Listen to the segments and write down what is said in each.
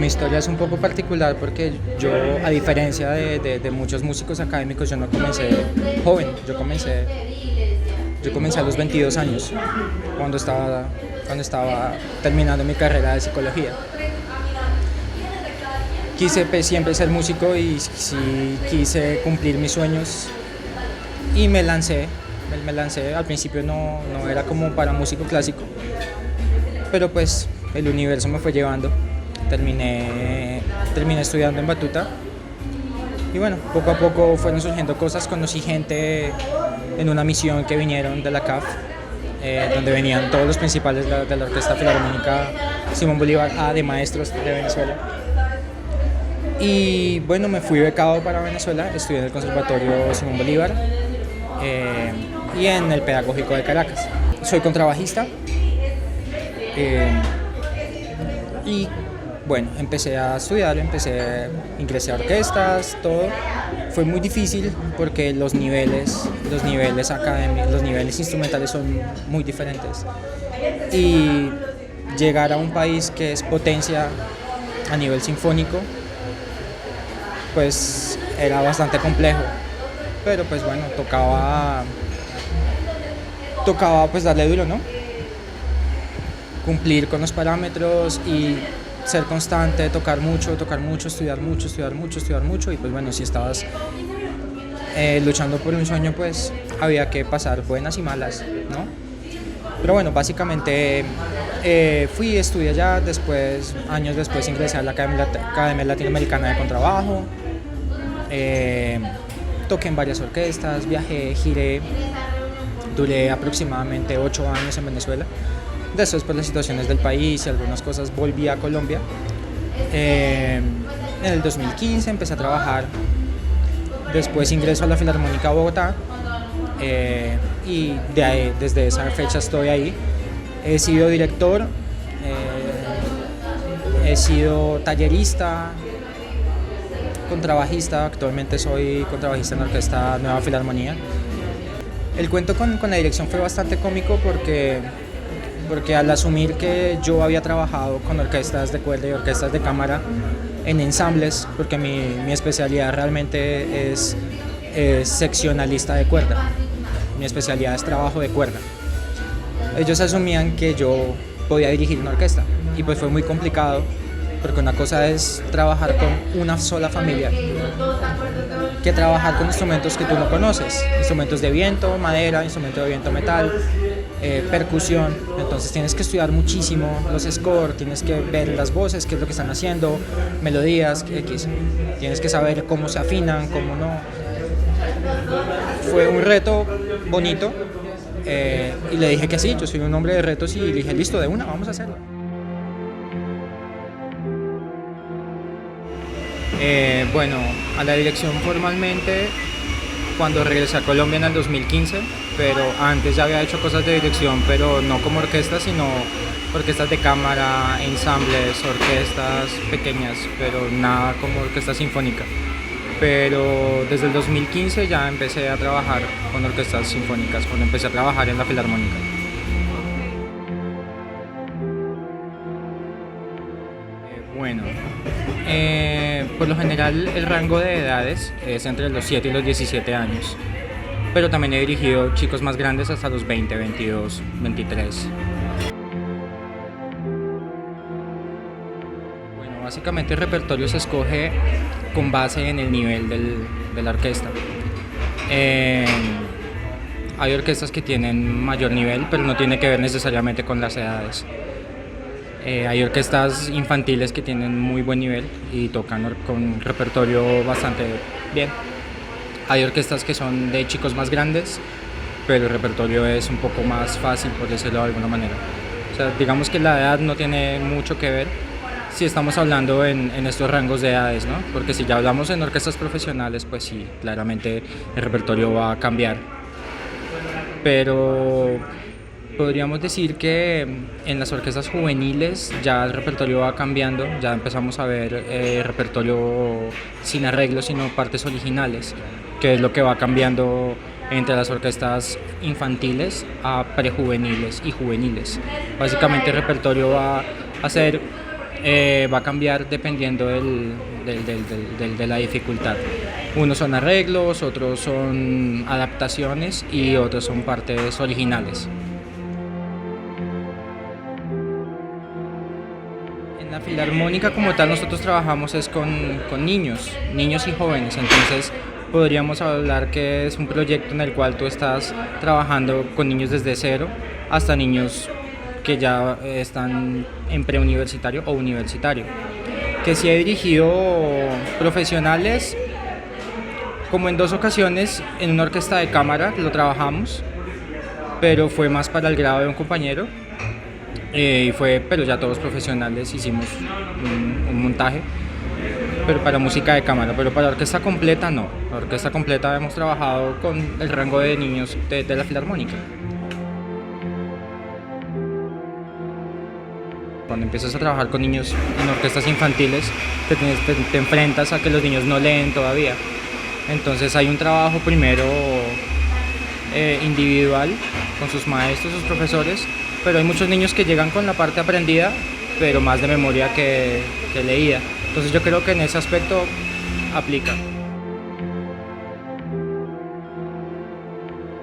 Mi historia es un poco particular porque yo, a diferencia de muchos músicos académicos, yo no comencé joven, yo comencé a los 22 años, cuando estaba terminando mi carrera de psicología. Quise siempre ser músico y sí quise cumplir mis sueños y me lancé. Al principio no era como para músico clásico, pero pues el universo me fue llevando. Terminé estudiando en Batuta y bueno, poco a poco fueron surgiendo cosas. Conocí gente en una misión que vinieron de la CAF, donde venían todos los principales de la Orquesta Filarmónica Simón Bolívar A de maestros de Venezuela. Y bueno, me fui becado para Venezuela, estudié en el Conservatorio Simón Bolívar y en el Pedagógico de Caracas. Soy contrabajista y bueno, empecé a estudiar, ingresé a orquestas, todo. Fue muy difícil porque los niveles académicos, los niveles instrumentales son muy diferentes. Y llegar a un país que es potencia a nivel sinfónico, pues era bastante complejo. Pero pues bueno, tocaba pues darle duro, ¿no? Cumplir con los parámetros y ser constante, tocar mucho, estudiar mucho y pues bueno, si estabas luchando por un sueño, pues había que pasar buenas y malas, ¿no? Pero bueno, básicamente estudié allá, años después ingresé a la Academia Latinoamericana de Contrabajo, toqué en varias orquestas, viajé, giré, duré aproximadamente 8 años en Venezuela. Después, por las situaciones del país y algunas cosas, volví a Colombia. En el 2015 empecé a trabajar. Después ingreso a la Filarmónica de Bogotá y desde esa fecha estoy ahí. He sido director, he sido tallerista, contrabajista. Actualmente soy contrabajista en la Orquesta Nueva Filarmonía. El cuento con la dirección fue bastante cómico porque al asumir que yo había trabajado con orquestas de cuerda y orquestas de cámara en ensambles, porque mi especialidad realmente es seccionalista de cuerda, mi especialidad es trabajo de cuerda. Ellos asumían que yo podía dirigir una orquesta y pues fue muy complicado, porque una cosa es trabajar con una sola familia que trabajar con instrumentos que tú no conoces, instrumentos de viento, madera, instrumentos de viento, metal, percusión. Entonces tienes que estudiar muchísimo los scores, tienes que ver las voces, qué es lo que están haciendo, melodías, X. Tienes que saber cómo se afinan, cómo no. Fue un reto bonito y le dije que sí, yo soy un hombre de retos y le dije listo, de una, vamos a hacerlo. Bueno, a la dirección formalmente cuando regresé a Colombia en el 2015, pero antes ya había hecho cosas de dirección, pero no como orquesta, sino orquestas de cámara, ensambles, orquestas pequeñas, pero nada como orquesta sinfónica. Pero desde el 2015 ya empecé a trabajar con orquestas sinfónicas, cuando empecé a trabajar en la Filarmónica. Bueno, por lo general el rango de edades es entre los 7 y los 17 años, pero también he dirigido chicos más grandes hasta los 20, 22, 23. Bueno, básicamente el repertorio se escoge con base en el nivel de la orquesta. Hay orquestas que tienen mayor nivel, pero no tiene que ver necesariamente con las edades. Hay orquestas infantiles que tienen muy buen nivel y tocan con repertorio bastante bien. Hay orquestas que son de chicos más grandes, pero el repertorio es un poco más fácil, por decirlo de alguna manera. O sea, digamos que la edad no tiene mucho que ver si estamos hablando en estos rangos de edades, ¿no? Porque si ya hablamos en orquestas profesionales, pues sí, claramente el repertorio va a cambiar. Pero podríamos decir que en las orquestas juveniles ya el repertorio va cambiando, ya empezamos a ver repertorio sin arreglos, sino partes originales, que es lo que va cambiando entre las orquestas infantiles a prejuveniles y juveniles. Básicamente el repertorio va a ser va a cambiar dependiendo de la dificultad. Unos son arreglos, otros son adaptaciones y otros son partes originales. En la filarmónica como tal nosotros trabajamos es con niños y jóvenes, entonces podríamos hablar que es un proyecto en el cual tú estás trabajando con niños desde cero hasta niños que ya están en preuniversitario o universitario. Que sí he dirigido profesionales, como en 2 ocasiones en una orquesta de cámara lo trabajamos, pero fue más para el grado de un compañero, pero ya todos profesionales hicimos un montaje, pero para música de cámara, pero para orquesta completa no. La orquesta completa hemos trabajado con el rango de niños de la filarmónica. Cuando empiezas a trabajar con niños en orquestas infantiles, te enfrentas a que los niños no leen todavía. Entonces hay un trabajo primero individual con sus maestros, sus profesores, pero hay muchos niños que llegan con la parte aprendida, pero más de memoria que leída. Entonces yo creo que en ese aspecto aplica.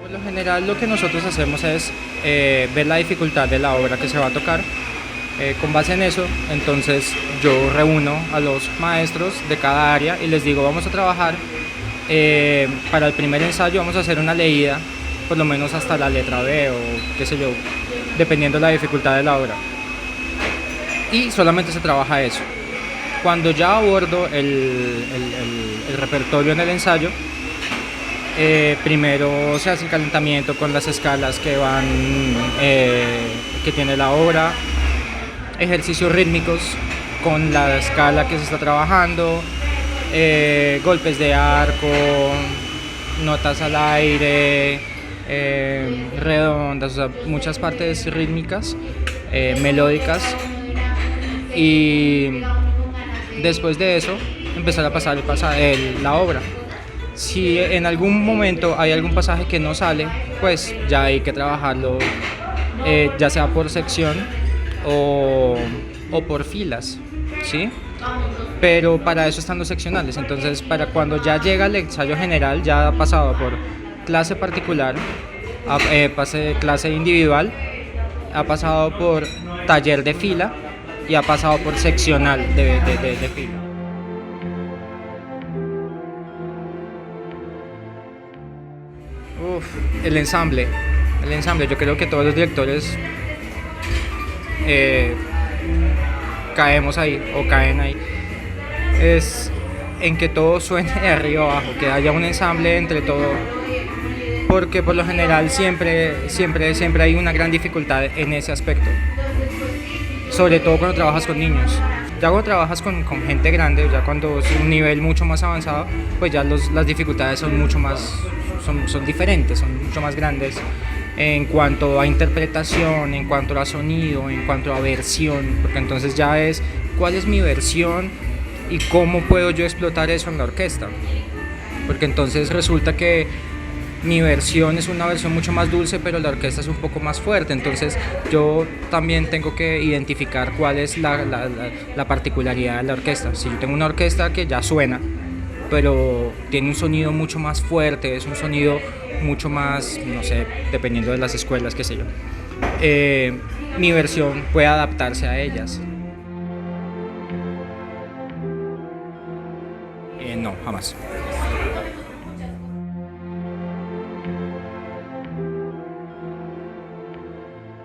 Por lo general lo que nosotros hacemos es ver la dificultad de la obra que se va a tocar. Con base en eso, entonces yo reúno a los maestros de cada área y les digo, vamos a trabajar para el primer ensayo, vamos a hacer una leída, por lo menos hasta la letra B o qué sé yo, dependiendo de la dificultad de la obra. Y solamente se trabaja eso. Cuando ya abordo el repertorio en el ensayo, primero se hace el calentamiento con las escalas que tiene la obra, ejercicios rítmicos con la escala que se está trabajando, golpes de arco, notas al aire, redondas, o sea, muchas partes rítmicas, melódicas, y después de eso empezar a pasar la obra. Si en algún momento hay algún pasaje que no sale, pues ya hay que trabajarlo, ya sea por sección o por filas, ¿sí? Pero para eso están los seccionales. Entonces, para cuando ya llega el ensayo general, ya ha pasado por clase particular, clase individual, ha pasado por taller de fila y ha pasado por seccional de fila. El ensamble, yo creo que todos los directores caemos ahí o caen ahí. Es en que todo suene de arriba abajo, que haya un ensamble entre todo, porque por lo general siempre hay una gran dificultad en ese aspecto, sobre todo cuando trabajas con niños. Ya cuando trabajas con gente grande, ya cuando es un nivel mucho más avanzado, pues ya las dificultades son mucho más, son diferentes, son mucho más grandes en cuanto a interpretación, en cuanto a sonido, en cuanto a versión, porque entonces ya es cuál es mi versión y cómo puedo yo explotar eso en la orquesta, porque entonces resulta que mi versión es una versión mucho más dulce, pero la orquesta es un poco más fuerte, entonces yo también tengo que identificar cuál es la particularidad de la orquesta. Si yo tengo una orquesta que ya suena, pero tiene un sonido mucho más fuerte, es un sonido mucho más, no sé, dependiendo de las escuelas, qué sé yo, mi versión puede adaptarse a ellas. No, jamás.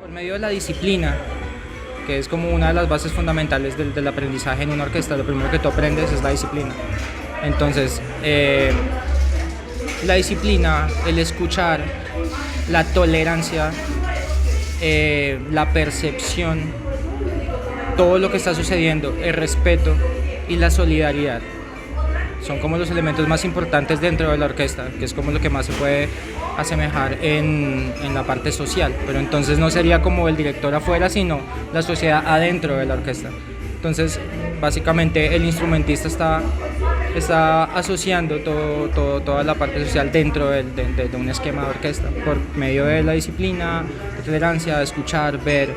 Por medio de la disciplina, que es como una de las bases fundamentales del aprendizaje en una orquesta, lo primero que tú aprendes es la disciplina. Entonces, la disciplina, el escuchar, la tolerancia, la percepción, todo lo que está sucediendo, el respeto y la solidaridad son como los elementos más importantes dentro de la orquesta, que es como lo que más se puede asemejar en la parte social, pero entonces no sería como el director afuera, sino la sociedad adentro de la orquesta. Entonces, básicamente el instrumentista está asociando toda la parte social dentro de un esquema de orquesta, por medio de la disciplina, la tolerancia, escuchar, ver,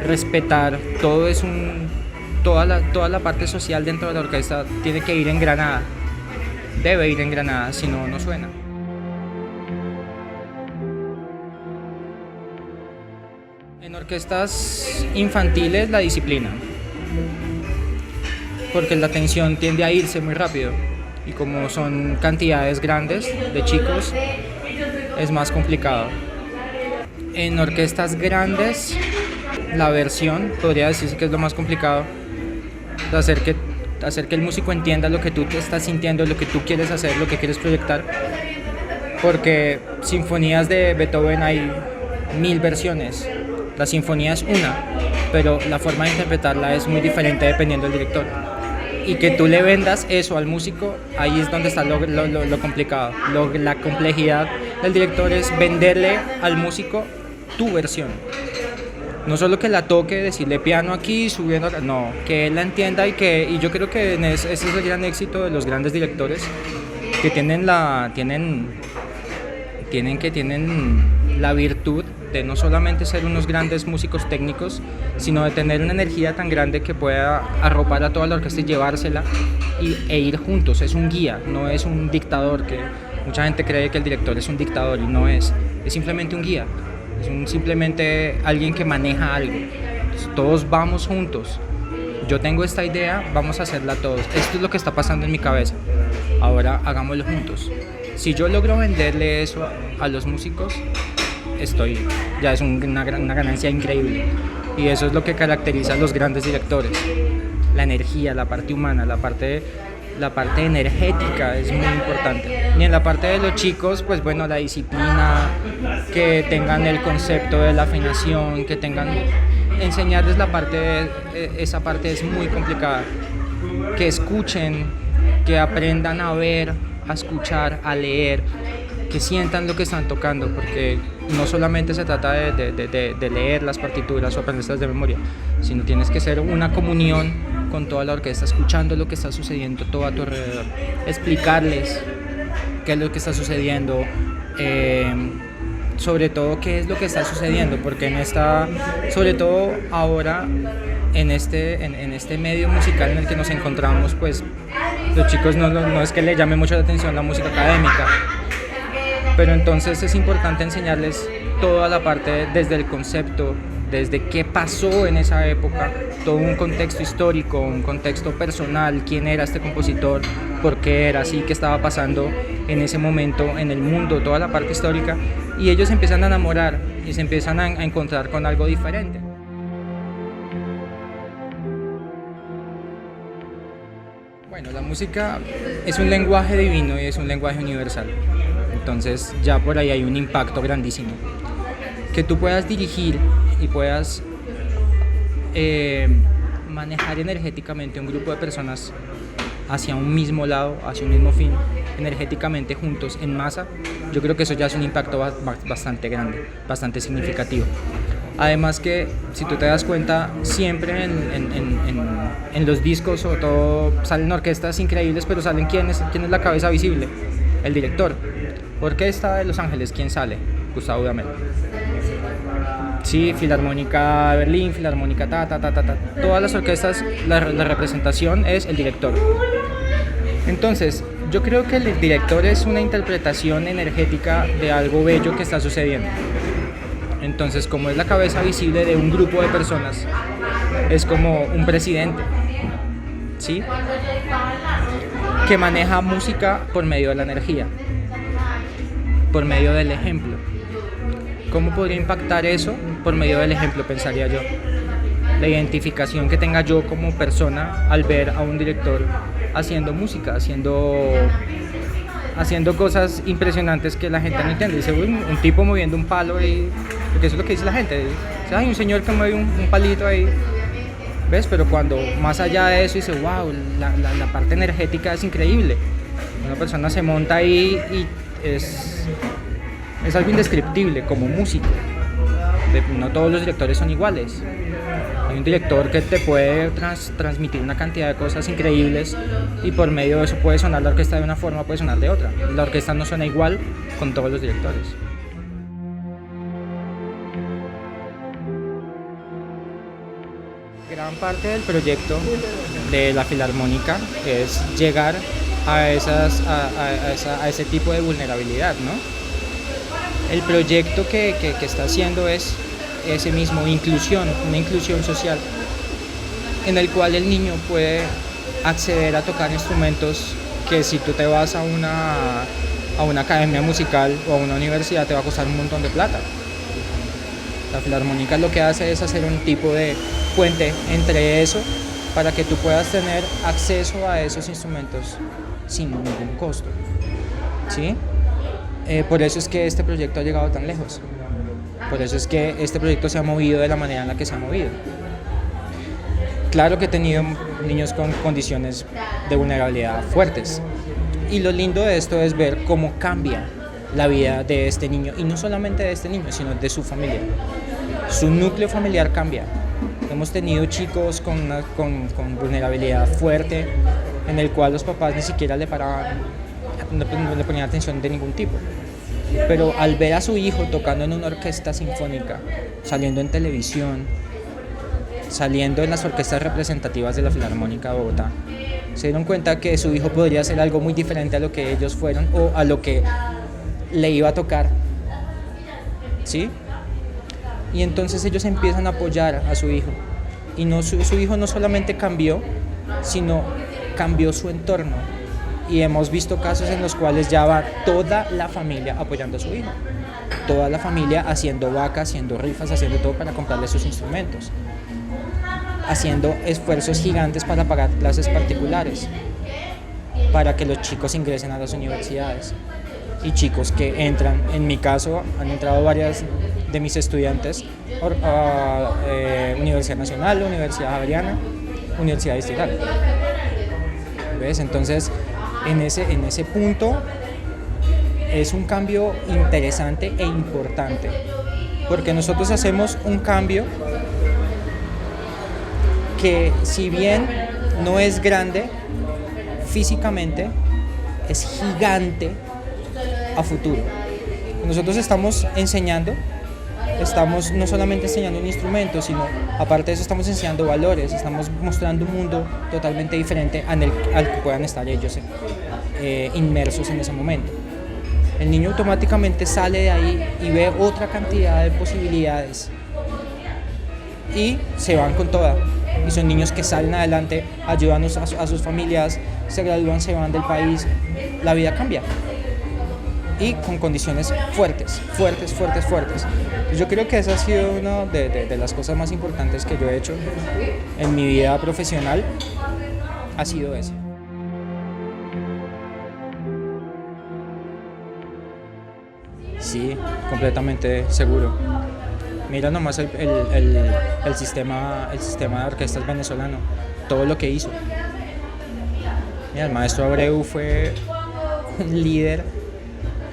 respetar, todo toda la parte social dentro de la orquesta tiene que ir engranada, debe ir engranada, si no, no suena. En orquestas infantiles la disciplina, porque la atención tiende a irse muy rápido y como son cantidades grandes de chicos es más complicado. En orquestas grandes la versión podría decirse que es lo más complicado, hacer que el músico entienda lo que tú te estás sintiendo, lo que tú quieres hacer, lo que quieres proyectar, porque sinfonías de Beethoven hay 1000 versiones. La sinfonía es una, pero la forma de interpretarla es muy diferente dependiendo del director. Y que tú le vendas eso al músico, ahí es donde está lo complicado. La complejidad del director es venderle al músico tu versión. No solo que la toque, decirle piano aquí, subiendo acá, no, que él la entienda y yo creo que ese es el gran éxito de los grandes directores, que tienen la virtud de no solamente ser unos grandes músicos técnicos, sino de tener una energía tan grande que pueda arropar a toda la orquesta y llevársela e ir juntos. Es un guía, no es un dictador, que mucha gente cree que el director es un dictador y no es simplemente un guía, simplemente alguien que maneja algo. Entonces, todos vamos juntos. Yo tengo esta idea, vamos a hacerla todos. Esto es lo que está pasando en mi cabeza. Ahora hagámoslo juntos. Si yo logro venderle eso a los músicos, ya es una ganancia increíble. Y eso es lo que caracteriza a los grandes directores. La energía, la parte humana, la parte energética es muy importante. Y en la parte de los chicos, pues bueno, la disciplina, que tengan el concepto de la afinación, enseñarles esa parte es muy complicada. Que escuchen, que aprendan a ver, a escuchar, a leer, que sientan lo que están tocando, porque no solamente se trata de leer las partituras o aprenderlas de memoria, sino tienes que ser una comunión con toda la orquesta, escuchando lo que está sucediendo todo a tu alrededor, explicarles qué es lo que está sucediendo, sobre todo qué es lo que está sucediendo, porque sobre todo ahora en este medio musical en el que nos encontramos, pues los chicos no es que le llame mucho la atención la música académica, pero entonces es importante enseñarles toda la parte desde el concepto, desde qué pasó en esa época, todo un contexto histórico, un contexto personal, quién era este compositor, por qué era así, qué estaba pasando en ese momento en el mundo, toda la parte histórica, y ellos se empiezan a enamorar y se empiezan a encontrar con algo diferente. Bueno, la música es un lenguaje divino y es un lenguaje universal, entonces ya por ahí hay un impacto grandísimo. Que tú puedas dirigir y puedas manejar energéticamente un grupo de personas hacia un mismo lado, hacia un mismo fin, energéticamente juntos, en masa, yo creo que eso ya es un impacto bastante grande, bastante significativo. Además que, si tú te das cuenta, siempre en los discos o todo salen orquestas increíbles, pero salen ¿quién es la cabeza visible? El director. Orquesta de Los Ángeles, ¿quién sale? Gustavo Dudamel. Sí, Filarmónica de Berlín, Filarmónica todas las orquestas, la representación es el director. Entonces, yo creo que el director es una interpretación energética de algo bello que está sucediendo. Entonces, como es la cabeza visible de un grupo de personas, es como un presidente, ¿sí? Que maneja música por medio de la energía, por medio del ejemplo. ¿Cómo podría impactar eso? Por medio del ejemplo, pensaría yo. La identificación que tenga yo como persona al ver a un director haciendo música, haciendo cosas impresionantes que la gente no entiende. Dice, uy, un tipo moviendo un palo ahí, porque eso es lo que dice la gente. Dice, hay un señor que mueve un palito ahí. ¿Ves? Pero cuando más allá de eso dice, wow, la parte energética es increíble. Una persona se monta ahí y es algo indescriptible como músico. No todos los directores son iguales. Hay un director que te puede transmitir una cantidad de cosas increíbles y por medio de eso puede sonar la orquesta de una forma, puede sonar de otra. La orquesta no suena igual con todos los directores. gran parte del proyecto de la Filarmónica es llegar a ese tipo de vulnerabilidad, ¿no? El proyecto que está haciendo es ese mismo, una inclusión social, en el cual el niño puede acceder a tocar instrumentos que si tú te vas a una academia musical o a una universidad te va a costar un montón de plata. La Filarmónica lo que hace es hacer un tipo de puente entre eso para que tú puedas tener acceso a esos instrumentos sin ningún costo, ¿sí? Por eso es que este proyecto ha llegado tan lejos. Por eso es que este proyecto se ha movido de la manera en la que se ha movido. Claro que he tenido niños con condiciones de vulnerabilidad fuertes. Y lo lindo de esto es ver cómo cambia la vida de este niño. Y no solamente de este niño, sino de su familia. Su núcleo familiar cambia. Hemos tenido chicos con vulnerabilidad fuerte, en el cual los papás ni siquiera le paraban, no le ponían atención de ningún tipo. Pero al ver a su hijo tocando en una orquesta sinfónica, saliendo en televisión, saliendo en las orquestas representativas de la Filarmónica de Bogotá, se dieron cuenta que su hijo podría hacer algo muy diferente a lo que ellos fueron o a lo que le iba a tocar, ¿sí? Y entonces ellos empiezan a apoyar a su hijo. Y no, su hijo no solamente cambió, sino cambió su entorno. Y hemos visto casos en los cuales ya va toda la familia apoyando a su hijo. Toda la familia haciendo vacas, haciendo rifas, haciendo todo para comprarle sus instrumentos. Haciendo esfuerzos gigantes para pagar clases particulares, para que los chicos ingresen a las universidades. Y chicos que entran, en mi caso, han entrado varias de mis estudiantes a Universidad Nacional, Universidad Javeriana, Universidad Distrital. ¿Ves? Entonces, en ese punto es un cambio interesante e importante, porque nosotros hacemos un cambio que, si bien no es grande físicamente, es gigante a futuro. Nosotros estamos enseñando, estamos no solamente enseñando un instrumento, sino aparte de eso estamos enseñando valores, estamos mostrando un mundo totalmente diferente al que puedan estar ellos inmersos en ese momento. El niño automáticamente sale de ahí y ve otra cantidad de posibilidades y se van con toda. Y son niños que salen adelante, ayudan a sus familias, se gradúan, se van del país, la vida cambia. Y con condiciones fuertes. Yo creo que esa ha sido una de las cosas más importantes que yo he hecho en mi vida profesional, ha sido eso. Sí, completamente seguro. Mira nomás el sistema de orquestas venezolano, todo lo que hizo. Mira, el maestro Abreu fue un líder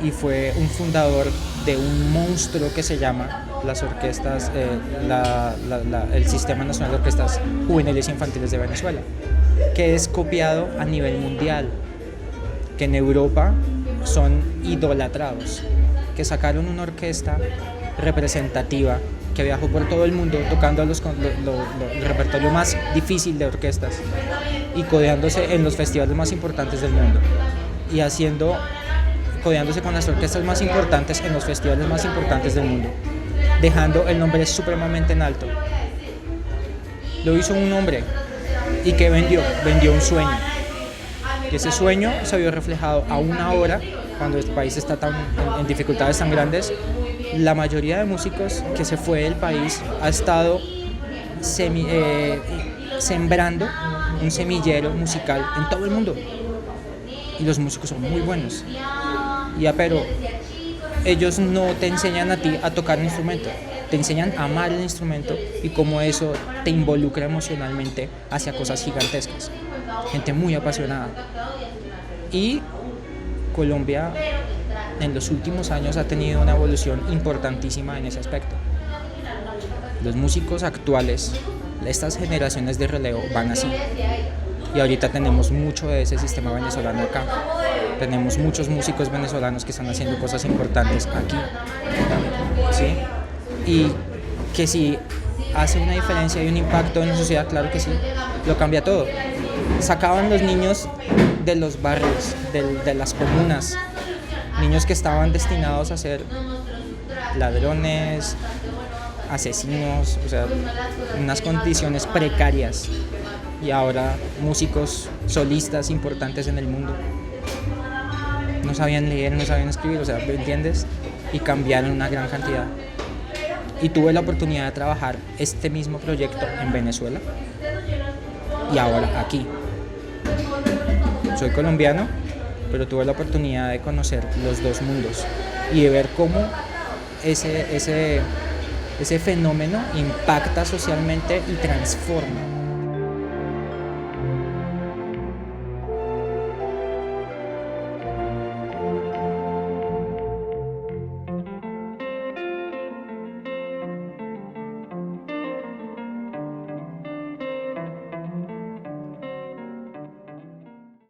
y fue un fundador de un monstruo que se llama las orquestas, el Sistema Nacional de Orquestas Juveniles e Infantiles de Venezuela, que es copiado a nivel mundial, que en Europa son idolatrados, que sacaron una orquesta representativa que viajó por todo el mundo tocando el repertorio más difícil de orquestas y codeándose en los festivales más importantes del mundo y codeándose con las orquestas más importantes en los festivales más importantes del mundo, dejando el nombre supremamente en alto. Lo hizo un hombre y que vendió un sueño, y ese sueño se vio reflejado a una hora cuando el país está en dificultades tan grandes. La mayoría de músicos que se fue del país ha estado sembrando un semillero musical en todo el mundo, y los músicos son muy buenos. Pero ellos no te enseñan a ti a tocar un instrumento, te enseñan a amar el instrumento y cómo eso te involucra emocionalmente hacia cosas gigantescas. Gente muy apasionada. Y Colombia en los últimos años ha tenido una evolución importantísima en ese aspecto. Los músicos actuales, estas generaciones de relevo van así. Y ahorita tenemos mucho de ese sistema venezolano acá. Tenemos muchos músicos venezolanos que están haciendo cosas importantes aquí, ¿sí? Y que si ¿hace una diferencia y un impacto en la sociedad? Claro que sí, lo cambia todo. Sacaban los niños de los barrios, de las comunas, niños que estaban destinados a ser ladrones, asesinos, o sea, unas condiciones precarias, y ahora músicos solistas importantes en el mundo. No sabían leer, no sabían escribir, o sea, ¿me entiendes? Y cambiaron una gran cantidad. Y tuve la oportunidad de trabajar este mismo proyecto en Venezuela y ahora aquí. Soy colombiano, pero tuve la oportunidad de conocer los dos mundos y de ver cómo ese fenómeno impacta socialmente y transforma.